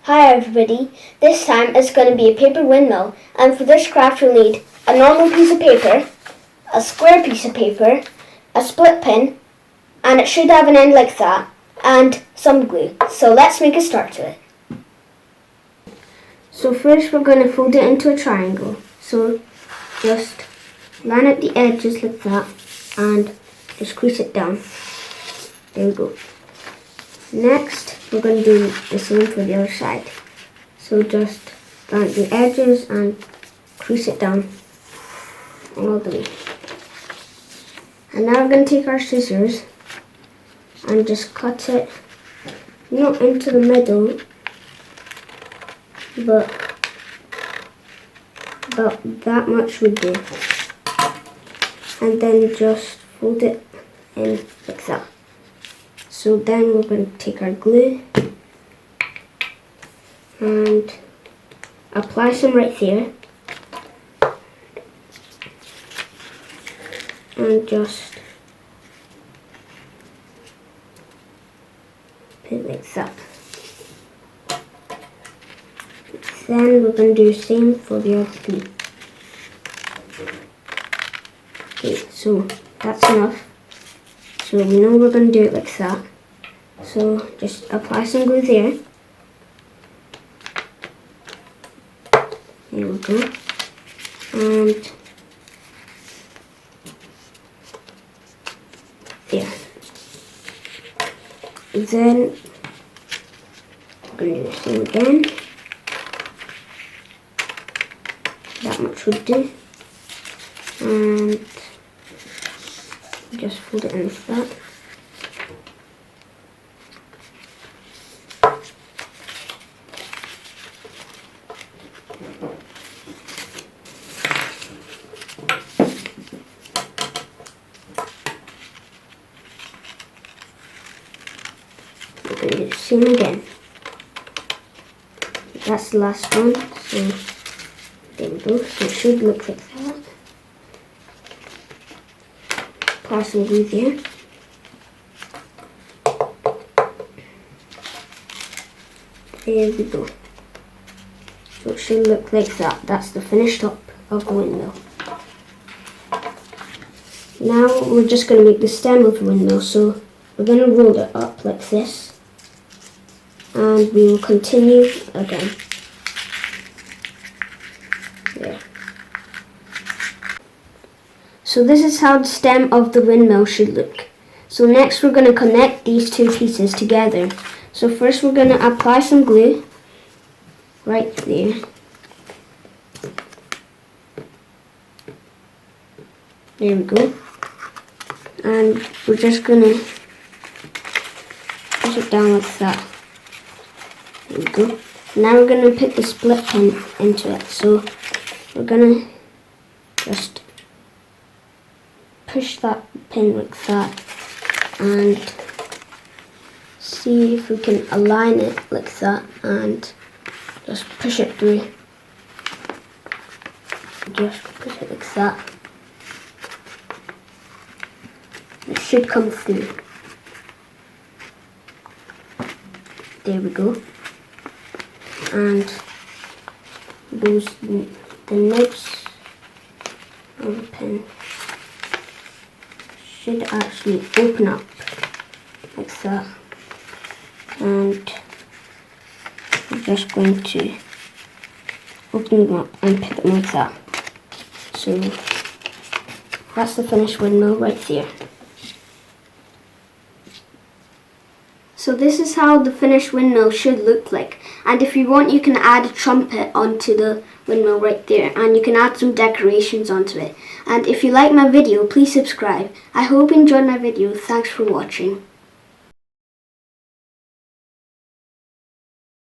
Hi everybody, this time it's going to be a paper windmill, and for this craft you'll need a normal piece of paper, a square piece of paper, a split pin, and it should have an end like that, and some glue. So let's make a start to it. So first we're going to fold it into a triangle. So just line up the edges like that and just crease it down. There we go. Next, we're going to do the same for the other side. So just line the edges and crease it down all the way. And now we're going to take our scissors and just cut it, not into the middle, but about that much would do. And then just fold it in like that. So then we're going to take our glue and apply some right there and just put it like that. Then we're going to do the same for the other three. Okay, so that's enough. So we know we're going to do it like that. So just apply some glue there. There we go. And there. Then we're going to do the same again. That much would do. And just fold it in like that. We're going to do the same again. That's the last one. So there we go. So it should look like that. Apply some glue there. There we go. So it should look like that. That's the finished top of the windmill. Now we're just going to make the stem of the windmill. So we're going to roll it up like this. And we will continue again. There. So this is how the stem of the windmill should look. So next we're going to connect these two pieces together. So first we're going to apply some glue right there. There we go. And we're just going to push it down like that. There we go. Now we're going to put the split pin into it. So we're going to just push that pin like that and see if we can align it like that and just push it through. Just push it like that. It should come through. There we go. And those the nibs of the pin should actually open up like that, and I'm just going to open them up and put them like that. So that's the finished windmill right there. So this is how the finished windmill should look like, and if you want you can add a trumpet onto the windmill right there, and you can add some decorations onto it. And if you like my video, please subscribe. I hope you enjoyed my video. Thanks for watching.